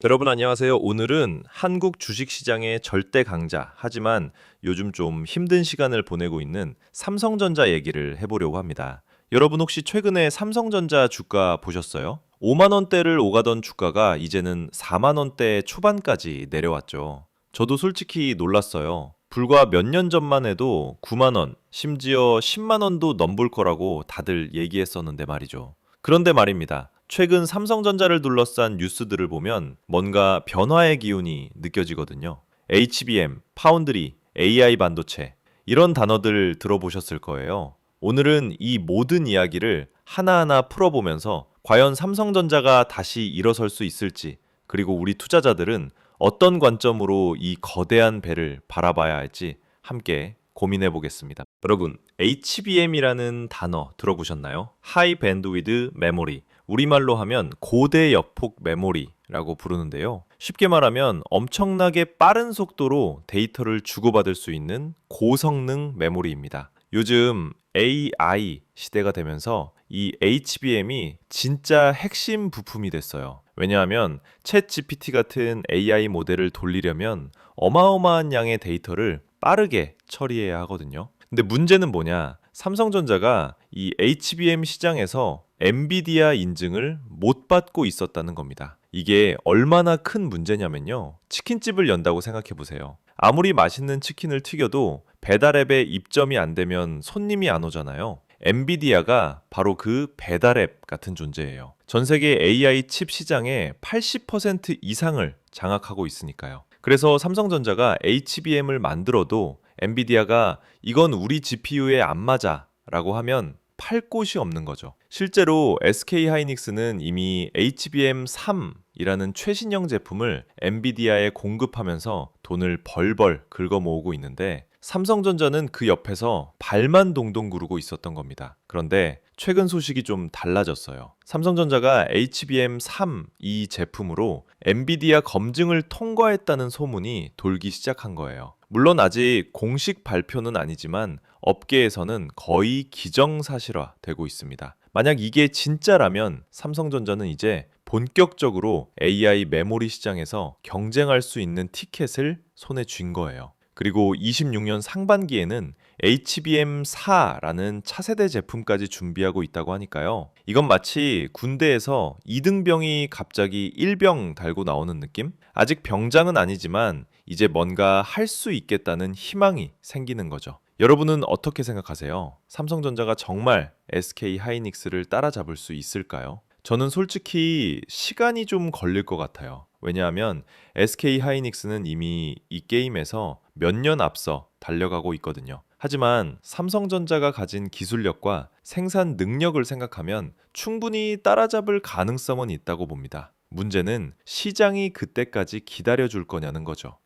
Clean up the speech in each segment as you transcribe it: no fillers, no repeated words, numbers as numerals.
여러분 안녕하세요. 오늘은 한국 주식시장의 절대 강자, 하지만 요즘 좀 힘든 시간을 보내고 있는 삼성전자 얘기를 해보려고 합니다. 여러분 혹시 최근에 삼성전자 주가 보셨어요? 5만 원대를 오가던 주가가 이제는 4만 원대 초반까지 내려왔죠. 저도 솔직히 놀랐어요. 불과 몇 년 전만 해도 9만 원, 심지어 10만 원도 넘볼 거라고 다들 얘기했었는데 말이죠. 그런데 말입니다. 최근 삼성전자를 둘러싼 뉴스들을 보면 뭔가 변화의 기운이 느껴지거든요. HBM, 파운드리, AI 반도체 이런 단어들 들어보셨을 거예요. 오늘은 이 모든 이야기를 하나하나 풀어보면서 과연 삼성전자가 다시 일어설 수 있을지, 그리고 우리 투자자들은 어떤 관점으로 이 거대한 배를 바라봐야 할지 함께 고민해 보겠습니다. 여러분, HBM이라는 단어 들어보셨나요? 하이 밴드위드 메모리. 우리말로 하면 고대 여폭 메모리라고 부르는데요. 쉽게 말하면 엄청나게 빠른 속도로 데이터를 주고받을 수 있는 고성능 메모리입니다. 요즘 AI 시대가 되면서 이 HBM이 진짜 핵심 부품이 됐어요. 왜냐하면 챗 GPT 같은 AI 모델을 돌리려면 어마어마한 양의 데이터를 빠르게 처리해야 하거든요. 근데 문제는 뭐냐? 삼성전자가 이 HBM 시장에서 엔비디아 인증을 못 받고 있었다는 겁니다. 이게 얼마나 큰 문제냐면요. 치킨집을 연다고 생각해 보세요. 아무리 맛있는 치킨을 튀겨도 배달앱에 입점이 안 되면 손님이 안 오잖아요. 엔비디아가 바로 그 배달앱 같은 존재예요. 전 세계 AI 칩 시장의 80% 이상을 장악하고 있으니까요. 그래서 삼성전자가 HBM을 만들어도 엔비디아가 이건 우리 GPU에 안 맞아 라고 하면 팔 곳이 없는 거죠. 실제로 SK하이닉스는 이미 HBM3이라는 최신형 제품을 엔비디아에 공급하면서 돈을 벌벌 긁어 모으고 있는데, 삼성전자는 그 옆에서 발만 동동 구르고 있었던 겁니다. 그런데 최근 소식이 좀 달라졌어요. 삼성전자가 HBM3 이 제품으로 엔비디아 검증을 통과했다는 소문이 돌기 시작한 거예요. 물론 아직 공식 발표는 아니지만 업계에서는 거의 기정사실화 되고 있습니다. 만약 이게 진짜라면 삼성전자는 이제 본격적으로 AI 메모리 시장에서 경쟁할 수 있는 티켓을 손에 쥔 거예요. 그리고 26년 상반기에는 HBM4라는 차세대 제품까지 준비하고 있다고 하니까요. 이건 마치 군대에서 2등병이 갑자기 1병 달고 나오는 느낌? 아직 병장은 아니지만 이제 뭔가 할 수 있겠다는 희망이 생기는 거죠. 여러분은 어떻게 생각하세요? 삼성전자가 정말 SK하이닉스를 따라잡을 수 있을까요? 저는 솔직히 시간이 좀 걸릴 것 같아요. 왜냐하면 SK하이닉스는 이미 이 게임에서 몇 년 앞서 달려가고 있거든요. 하지만 삼성전자가 가진 기술력과 생산 능력을 생각하면 충분히 따라잡을 가능성은 있다고 봅니다. 문제는 시장이 그때까지 기다려줄 거냐는 거죠.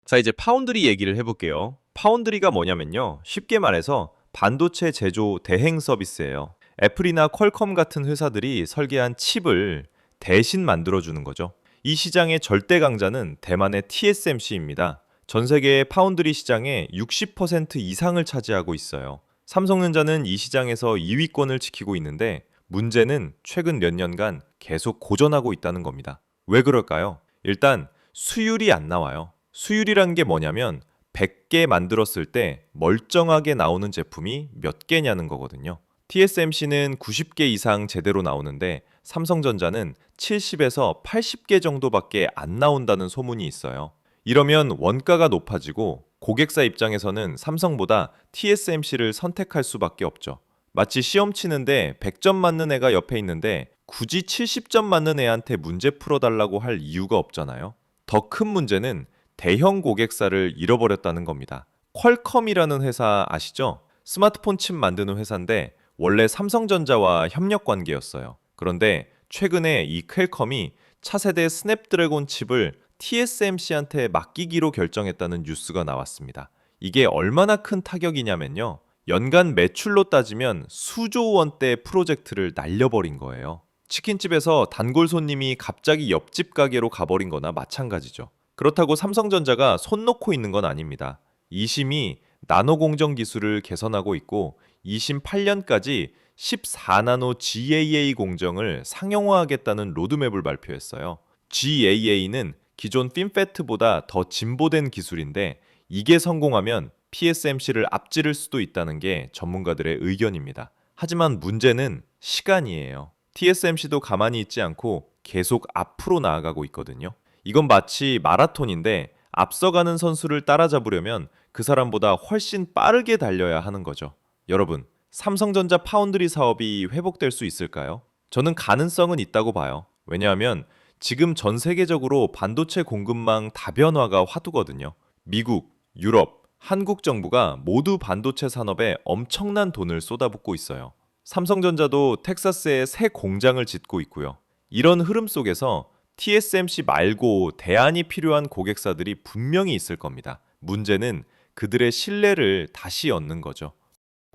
자, 이제 파운드리 얘기를 해볼게요. 파운드리가 뭐냐면요. 쉽게 말해서 반도체 제조 대행 서비스예요. 애플이나 퀄컴 같은 회사들이 설계한 칩을 대신 만들어주는 거죠. 이 시장의 절대 강자는 대만의 TSMC입니다. 전 세계의 파운드리 시장의 60% 이상을 차지하고 있어요. 삼성전자는 이 시장에서 2위권을 지키고 있는데, 문제는 최근 몇 년간 계속 고전하고 있다는 겁니다. 왜 그럴까요? 일단 수율이 안 나와요. 수율이란 게 뭐냐면 100개 만들었을 때 멀쩡하게 나오는 제품이 몇 개냐는 거거든요. TSMC는 90개 이상 제대로 나오는데 삼성전자는 70에서 80개 정도밖에 안 나온다는 소문이 있어요. 이러면 원가가 높아지고 고객사 입장에서는 삼성보다 TSMC를 선택할 수밖에 없죠. 마치 시험 치는데 100점 맞는 애가 옆에 있는데 굳이 70점 맞는 애한테 문제 풀어달라고 할 이유가 없잖아요. 더 큰 문제는 대형 고객사를 잃어버렸다는 겁니다. 퀄컴이라는 회사 아시죠? 스마트폰 칩 만드는 회사인데 원래 삼성전자와 협력 관계였어요. 그런데 최근에 이 퀄컴이 차세대 스냅드래곤 칩을 TSMC한테 맡기기로 결정했다는 뉴스가 나왔습니다. 이게 얼마나 큰 타격이냐면요. 연간 매출로 따지면 수조 원대 프로젝트를 날려버린 거예요. 치킨집에서 단골 손님이 갑자기 옆집 가게로 가버린 거나 마찬가지죠. 그렇다고 삼성전자가 손 놓고 있는 건 아닙니다. 이심이 나노 공정 기술을 개선하고 있고 28년까지 14나노 GAA 공정을 상용화하겠다는 로드맵을 발표했어요. GAA는 기존 핀페트보다 더 진보된 기술인데 이게 성공하면 PSMC를 앞지를 수도 있다는 게 전문가들의 의견입니다. 하지만 문제는 시간이에요. TSMC도 가만히 있지 않고 계속 앞으로 나아가고 있거든요. 이건 마치 마라톤인데 앞서가는 선수를 따라잡으려면 그 사람보다 훨씬 빠르게 달려야 하는 거죠. 여러분, 삼성전자 파운드리 사업이 회복될 수 있을까요? 저는 가능성은 있다고 봐요. 왜냐하면 지금 전 세계적으로 반도체 공급망 다변화가 화두거든요. 미국, 유럽, 한국 정부가 모두 반도체 산업에 엄청난 돈을 쏟아붓고 있어요. 삼성전자도 텍사스에 새 공장을 짓고 있고요. 이런 흐름 속에서 TSMC 말고 대안이 필요한 고객사들이 분명히 있을 겁니다. 문제는 그들의 신뢰를 다시 얻는 거죠.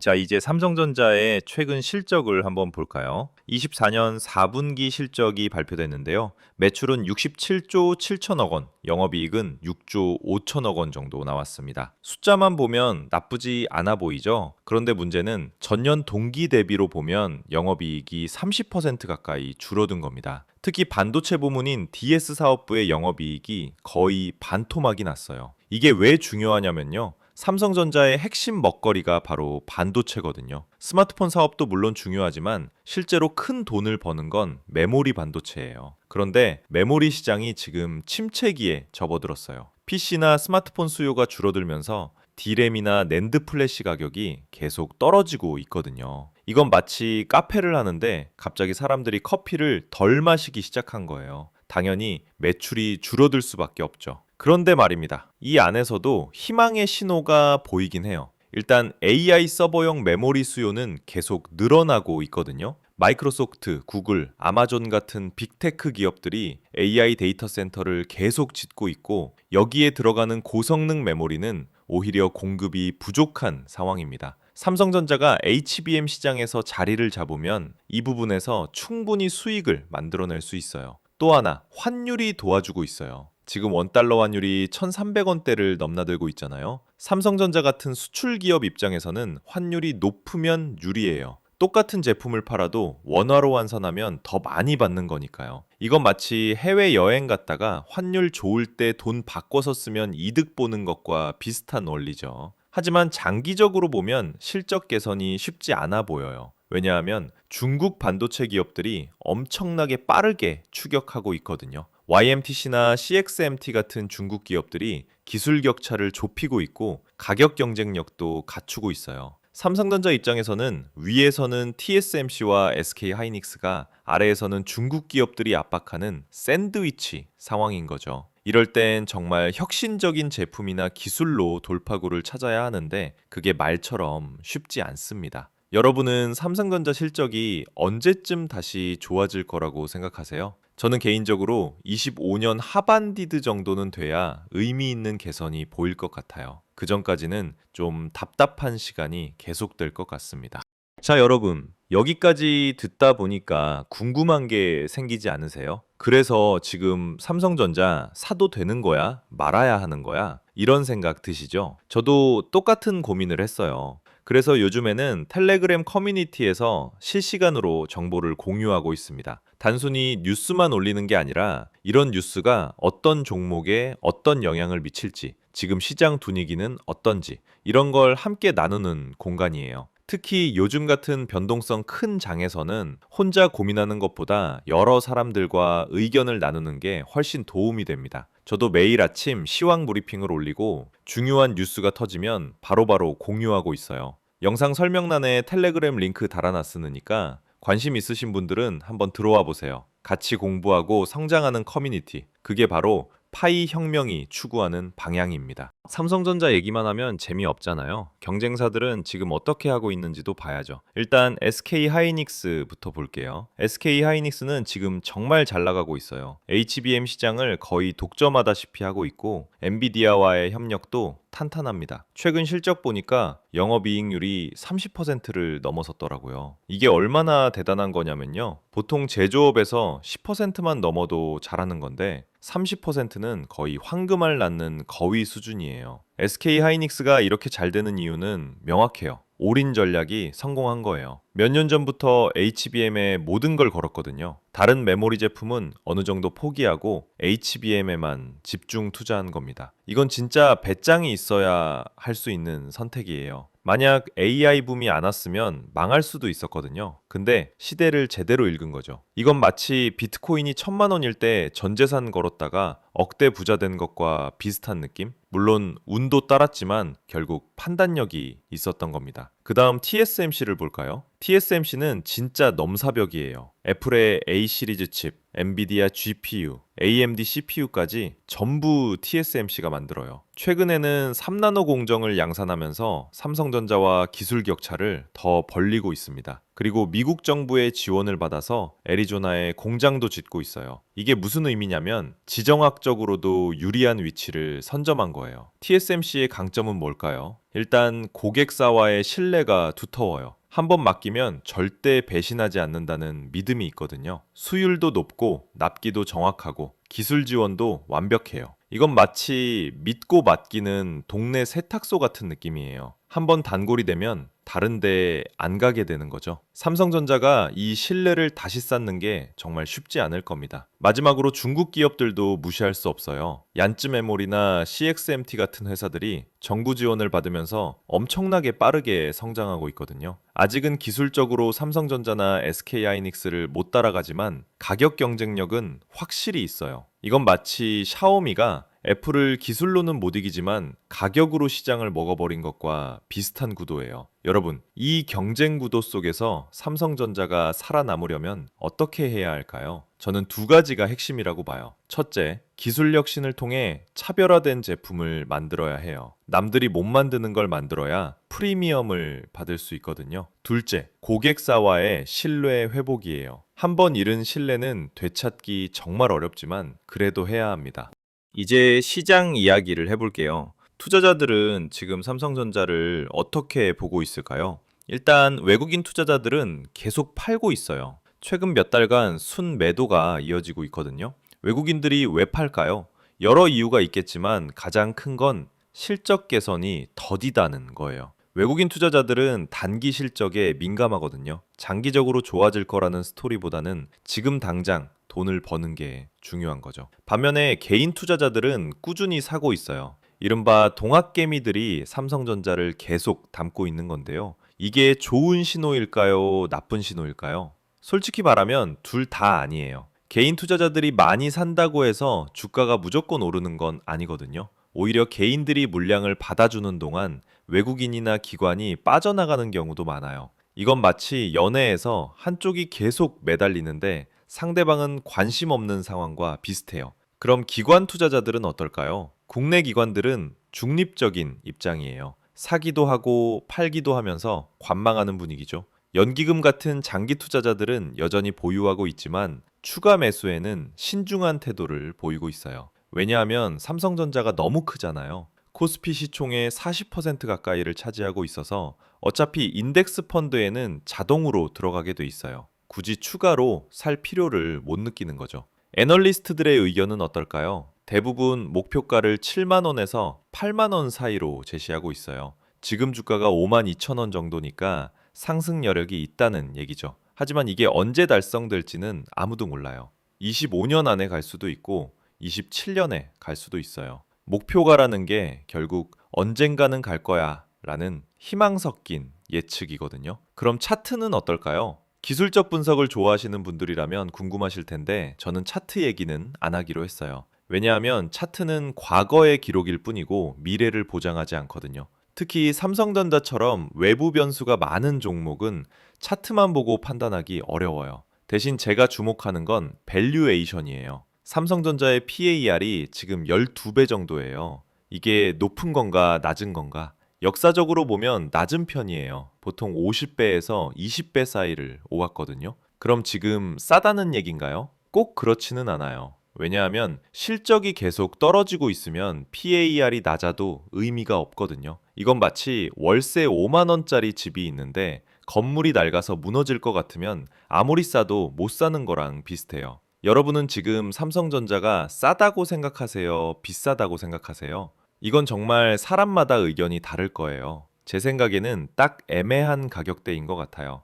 자, 이제 삼성전자의 최근 실적을 한번 볼까요? 24년 4분기 실적이 발표됐는데요. 매출은 67조 7천억 원, 영업이익은 6조 5천억 원 정도 나왔습니다. 숫자만 보면 나쁘지 않아 보이죠? 그런데 문제는 전년 동기 대비로 보면 영업이익이 30% 가까이 줄어든 겁니다. 특히 반도체 부문인 DS 사업부의 영업이익이 거의 반토막이 났어요. 이게 왜 중요하냐면요. 삼성전자의 핵심 먹거리가 바로 반도체거든요. 스마트폰 사업도 물론 중요하지만 실제로 큰 돈을 버는 건 메모리 반도체예요. 그런데 메모리 시장이 지금 침체기에 접어들었어요. PC나 스마트폰 수요가 줄어들면서 D램이나 낸드 플래시 가격이 계속 떨어지고 있거든요. 이건 마치 카페를 하는데 갑자기 사람들이 커피를 덜 마시기 시작한 거예요. 당연히 매출이 줄어들 수밖에 없죠. 그런데 말입니다. 이 안에서도 희망의 신호가 보이긴 해요. 일단 AI 서버용 메모리 수요는 계속 늘어나고 있거든요. 마이크로소프트, 구글, 아마존 같은 빅테크 기업들이 AI 데이터 센터를 계속 짓고 있고 여기에 들어가는 고성능 메모리는 오히려 공급이 부족한 상황입니다. 삼성전자가 HBM 시장에서 자리를 잡으면 이 부분에서 충분히 수익을 만들어낼 수 있어요. 또 하나, 환율이 도와주고 있어요. 지금 원달러 환율이 1,300원대를 넘나들고 있잖아요. 삼성전자 같은 수출 기업 입장에서는 환율이 높으면 유리해요. 똑같은 제품을 팔아도 원화로 환산하면 더 많이 받는 거니까요. 이건 마치 해외 여행 갔다가 환율 좋을 때 돈 바꿔서 쓰면 이득 보는 것과 비슷한 원리죠. 하지만 장기적으로 보면 실적 개선이 쉽지 않아 보여요. 왜냐하면 중국 반도체 기업들이 엄청나게 빠르게 추격하고 있거든요. YMTC나 CXMT 같은 중국 기업들이 기술 격차를 좁히고 있고 가격 경쟁력도 갖추고 있어요. 삼성전자 입장에서는 위에서는 TSMC와 SK하이닉스가 아래에서는 중국 기업들이 압박하는 샌드위치 상황인 거죠. 이럴 땐 정말 혁신적인 제품이나 기술로 돌파구를 찾아야 하는데 그게 말처럼 쉽지 않습니다. 여러분은 삼성전자 실적이 언제쯤 다시 좋아질 거라고 생각하세요? 저는 개인적으로 25년 하반기드 정도는 돼야 의미 있는 개선이 보일 것 같아요. 그 전까지는 좀 답답한 시간이 계속될 것 같습니다. 자, 여러분. 여기까지 듣다 보니까 궁금한 게 생기지 않으세요? 그래서 지금 삼성전자 사도 되는 거야? 말아야 하는 거야? 이런 생각 드시죠? 저도 똑같은 고민을 했어요. 그래서 요즘에는 텔레그램 커뮤니티에서 실시간으로 정보를 공유하고 있습니다. 단순히 뉴스만 올리는 게 아니라 이런 뉴스가 어떤 종목에 어떤 영향을 미칠지, 지금 시장 분위기는 어떤지 이런 걸 함께 나누는 공간이에요. 특히 요즘 같은 변동성 큰 장에서는 혼자 고민하는 것보다 여러 사람들과 의견을 나누는 게 훨씬 도움이 됩니다. 저도 매일 아침 시황 브리핑을 올리고 중요한 뉴스가 터지면 바로바로 공유하고 있어요. 영상 설명란에 텔레그램 링크 달아놨으니까 관심 있으신 분들은 한번 들어와 보세요. 같이 공부하고 성장하는 커뮤니티. 그게 바로 파이 혁명이 추구하는 방향입니다. 삼성전자 얘기만 하면 재미없잖아요. 경쟁사들은 지금 어떻게 하고 있는지도 봐야죠. 일단 SK하이닉스부터 볼게요. SK하이닉스는 지금 정말 잘 나가고 있어요. HBM 시장을 거의 독점하다시피 하고 있고 엔비디아와의 협력도 탄탄합니다. 최근 실적 보니까 영업이익률이 30%를 넘어섰더라고요. 이게 얼마나 대단한 거냐면요. 보통 제조업에서 10%만 넘어도 잘하는 건데 30%는 거의 황금알 낳는 거위 수준이에요. SK하이닉스가 이렇게 잘 되는 이유는 명확해요. 올인 전략이 성공한 거예요. 몇 년 전부터 HBM에 모든 걸 걸었거든요. 다른 메모리 제품은 어느 정도 포기하고 HBM에만 집중 투자한 겁니다. 이건 진짜 배짱이 있어야 할 수 있는 선택이에요. 만약 AI 붐이 안 왔으면 망할 수도 있었거든요. 근데 시대를 제대로 읽은 거죠. 이건 마치 비트코인이 1,000만 원일 때 전 재산 걸었다가 억대 부자 된 것과 비슷한 느낌? 물론 운도 따랐지만 결국 판단력이 있었던 겁니다. 그 다음 TSMC를 볼까요? TSMC는 진짜 넘사벽이에요. 애플의 A 시리즈 칩, 엔비디아 GPU, AMD CPU까지 전부 TSMC가 만들어요. 최근에는 3나노 공정을 양산하면서 삼성전자와 기술 격차를 더 벌리고 있습니다. 그리고 미국 정부의 지원을 받아서 애리조나에 공장도 짓고 있어요. 이게 무슨 의미냐면 지정학적으로도 유리한 위치를 선점한 거예요. TSMC의 강점은 뭘까요? 일단 고객사와의 신뢰가 두터워요. 한번 맡기면 절대 배신하지 않는다는 믿음이 있거든요. 수율도 높고 납기도 정확하고 기술 지원도 완벽해요. 이건 마치 믿고 맡기는 동네 세탁소 같은 느낌이에요. 한번 단골이 되면 다른데 안 가게 되는 거죠. 삼성전자가 이 신뢰를 다시 쌓는 게 정말 쉽지 않을 겁니다. 마지막으로 중국 기업들도 무시할 수 없어요. 얀츠 메모리나 CXMT 같은 회사들이 정부 지원을 받으면서 엄청나게 빠르게 성장하고 있거든요. 아직은 기술적으로 삼성전자나 SK하이닉스를 못 따라가지만 가격 경쟁력은 확실히 있어요. 이건 마치 샤오미가 애플을 기술로는 못 이기지만 가격으로 시장을 먹어버린 것과 비슷한 구도예요. 여러분, 이 경쟁 구도 속에서 삼성전자가 살아남으려면 어떻게 해야 할까요? 저는 두 가지가 핵심이라고 봐요. 첫째, 기술 혁신을 통해 차별화된 제품을 만들어야 해요. 남들이 못 만드는 걸 만들어야 프리미엄을 받을 수 있거든요. 둘째, 고객사와의 신뢰 회복이에요. 한번 잃은 신뢰는 되찾기 정말 어렵지만 그래도 해야 합니다. 이제 시장 이야기를 해볼게요. 투자자들은 지금 삼성전자를 어떻게 보고 있을까요? 일단 외국인 투자자들은 계속 팔고 있어요. 최근 몇 달간 순매도가 이어지고 있거든요. 외국인들이 왜 팔까요? 여러 이유가 있겠지만 가장 큰 건 실적 개선이 더디다는 거예요. 외국인 투자자들은 단기 실적에 민감하거든요. 장기적으로 좋아질 거라는 스토리보다는 지금 당장 돈을 버는 게 중요한 거죠. 반면에 개인 투자자들은 꾸준히 사고 있어요. 이른바 동학개미들이 삼성전자를 계속 담고 있는 건데요. 이게 좋은 신호일까요? 나쁜 신호일까요? 솔직히 말하면 둘 다 아니에요. 개인 투자자들이 많이 산다고 해서 주가가 무조건 오르는 건 아니거든요. 오히려 개인들이 물량을 받아주는 동안 외국인이나 기관이 빠져나가는 경우도 많아요. 이건 마치 연애에서 한쪽이 계속 매달리는데 상대방은 관심 없는 상황과 비슷해요. 그럼 기관 투자자들은 어떨까요? 국내 기관들은 중립적인 입장이에요. 사기도 하고 팔기도 하면서 관망하는 분위기죠. 연기금 같은 장기 투자자들은 여전히 보유하고 있지만 추가 매수에는 신중한 태도를 보이고 있어요. 왜냐하면 삼성전자가 너무 크잖아요. 코스피 시총의 40% 가까이를 차지하고 있어서 어차피 인덱스 펀드에는 자동으로 들어가게 돼 있어요. 굳이 추가로 살 필요를 못 느끼는 거죠. 애널리스트들의 의견은 어떨까요? 대부분 목표가를 7만 원에서 8만 원 사이로 제시하고 있어요. 지금 주가가 5만 2천 원 정도니까 상승 여력이 있다는 얘기죠. 하지만 이게 언제 달성될지는 아무도 몰라요. 25년 안에 갈 수도 있고 27년에 갈 수도 있어요. 목표가라는 게 결국 언젠가는 갈 거야 라는 희망 섞인 예측이거든요. 그럼 차트는 어떨까요? 기술적 분석을 좋아하시는 분들이라면 궁금하실 텐데 저는 차트 얘기는 안 하기로 했어요. 왜냐하면 차트는 과거의 기록일 뿐이고 미래를 보장하지 않거든요. 특히 삼성전자처럼 외부 변수가 많은 종목은 차트만 보고 판단하기 어려워요. 대신 제가 주목하는 건 밸류에이션이에요. 삼성전자의 PAR이 지금 12배 정도예요. 이게 높은 건가 낮은 건가? 역사적으로 보면 낮은 편이에요. 보통 50배에서 20배 사이를 오갔거든요. 그럼 지금 싸다는 얘긴가요? 꼭 그렇지는 않아요. 왜냐하면 실적이 계속 떨어지고 있으면 PAR이 낮아도 의미가 없거든요. 이건 마치 월세 5만 원짜리 집이 있는데 건물이 낡아서 무너질 것 같으면 아무리 싸도 못 사는 거랑 비슷해요. 여러분은 지금 삼성전자가 싸다고 생각하세요? 비싸다고 생각하세요? 이건 정말 사람마다 의견이 다를 거예요. 제 생각에는 딱 애매한 가격대인 것 같아요.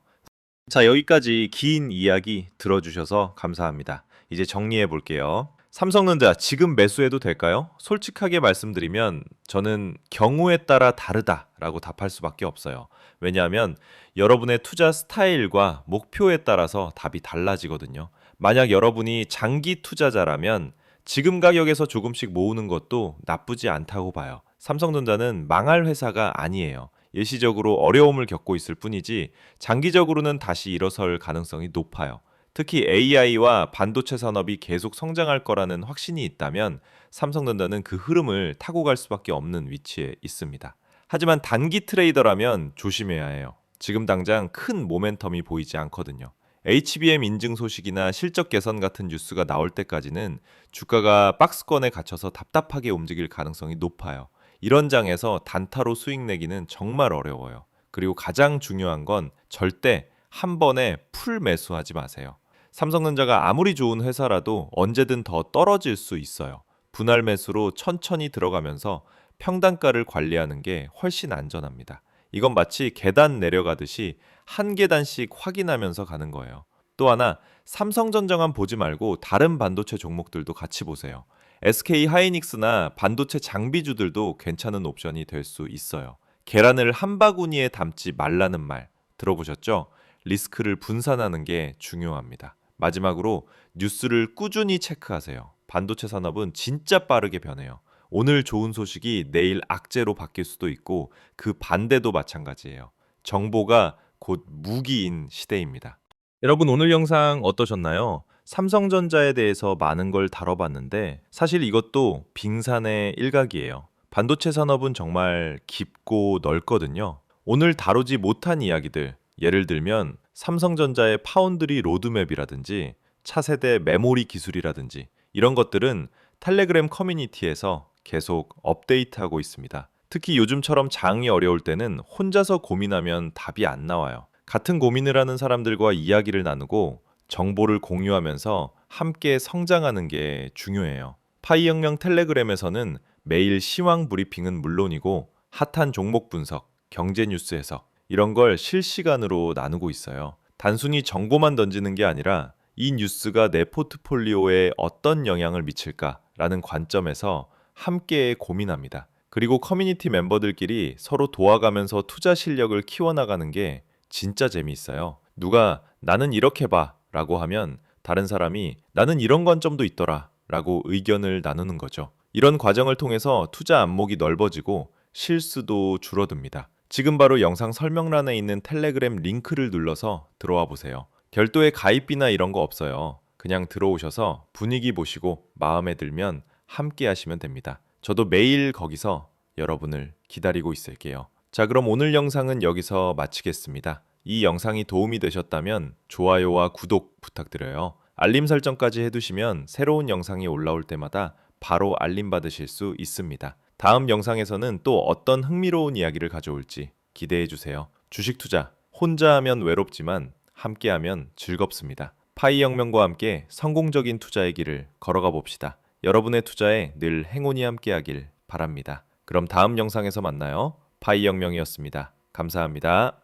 자, 여기까지 긴 이야기 들어주셔서 감사합니다. 이제 정리해 볼게요. 삼성전자 지금 매수해도 될까요? 솔직하게 말씀드리면 저는 경우에 따라 다르다라고 답할 수밖에 없어요. 왜냐하면 여러분의 투자 스타일과 목표에 따라서 답이 달라지거든요. 만약 여러분이 장기 투자자라면 지금 가격에서 조금씩 모으는 것도 나쁘지 않다고 봐요. 삼성전자는 망할 회사가 아니에요. 일시적으로 어려움을 겪고 있을 뿐이지 장기적으로는 다시 일어설 가능성이 높아요. 특히 AI와 반도체 산업이 계속 성장할 거라는 확신이 있다면 삼성전자는 그 흐름을 타고 갈 수밖에 없는 위치에 있습니다. 하지만 단기 트레이더라면 조심해야 해요. 지금 당장 큰 모멘텀이 보이지 않거든요. HBM 인증 소식이나 실적 개선 같은 뉴스가 나올 때까지는 주가가 박스권에 갇혀서 답답하게 움직일 가능성이 높아요. 이런 장에서 단타로 수익 내기는 정말 어려워요. 그리고 가장 중요한 건 절대 한 번에 풀 매수하지 마세요. 삼성전자가 아무리 좋은 회사라도 언제든 더 떨어질 수 있어요. 분할 매수로 천천히 들어가면서 평단가를 관리하는 게 훨씬 안전합니다. 이건 마치 계단 내려가듯이 한 계단씩 확인하면서 가는 거예요. 또 하나, 삼성전자만 보지 말고 다른 반도체 종목들도 같이 보세요. SK 하이닉스나 반도체 장비주들도 괜찮은 옵션이 될 수 있어요. 계란을 한 바구니에 담지 말라는 말 들어보셨죠? 리스크를 분산하는 게 중요합니다. 마지막으로 뉴스를 꾸준히 체크하세요. 반도체 산업은 진짜 빠르게 변해요. 오늘 좋은 소식이 내일 악재로 바뀔 수도 있고 그 반대도 마찬가지예요. 정보가 곧 무기인 시대입니다. 여러분 오늘 영상 어떠셨나요? 삼성전자에 대해서 많은 걸 다뤄봤는데 사실 이것도 빙산의 일각이에요. 반도체 산업은 정말 깊고 넓거든요. 오늘 다루지 못한 이야기들, 예를 들면 삼성전자의 파운드리 로드맵이라든지 차세대 메모리 기술이라든지 이런 것들은 텔레그램 커뮤니티에서 계속 업데이트하고 있습니다. 특히 요즘처럼 장이 어려울 때는 혼자서 고민하면 답이 안 나와요. 같은 고민을 하는 사람들과 이야기를 나누고 정보를 공유하면서 함께 성장하는 게 중요해요. 파이혁명 텔레그램에서는 매일 시황 브리핑은 물론이고 핫한 종목 분석, 경제 뉴스 해석 이런 걸 실시간으로 나누고 있어요. 단순히 정보만 던지는 게 아니라 이 뉴스가 내 포트폴리오에 어떤 영향을 미칠까라는 관점에서 함께 고민합니다. 그리고 커뮤니티 멤버들끼리 서로 도와가면서 투자 실력을 키워나가는 게 진짜 재미있어요. 누가 나는 이렇게 봐 라고 하면 다른 사람이 나는 이런 관점도 있더라 라고 의견을 나누는 거죠. 이런 과정을 통해서 투자 안목이 넓어지고 실수도 줄어듭니다. 지금 바로 영상 설명란에 있는 텔레그램 링크를 눌러서 들어와 보세요. 별도의 가입비나 이런 거 없어요. 그냥 들어오셔서 분위기 보시고 마음에 들면 함께 하시면 됩니다. 저도 매일 거기서 여러분을 기다리고 있을게요. 자, 그럼 오늘 영상은 여기서 마치겠습니다. 이 영상이 도움이 되셨다면 좋아요와 구독 부탁드려요. 알림 설정까지 해두시면 새로운 영상이 올라올 때마다 바로 알림 받으실 수 있습니다. 다음 영상에서는 또 어떤 흥미로운 이야기를 가져올지 기대해 주세요. 주식 투자, 혼자 하면 외롭지만 함께 하면 즐겁습니다. 파이 혁명과 함께 성공적인 투자의 길을 걸어가 봅시다. 여러분의 투자에 늘 행운이 함께하길 바랍니다. 그럼 다음 영상에서 만나요. 파이 혁명이었습니다. 감사합니다.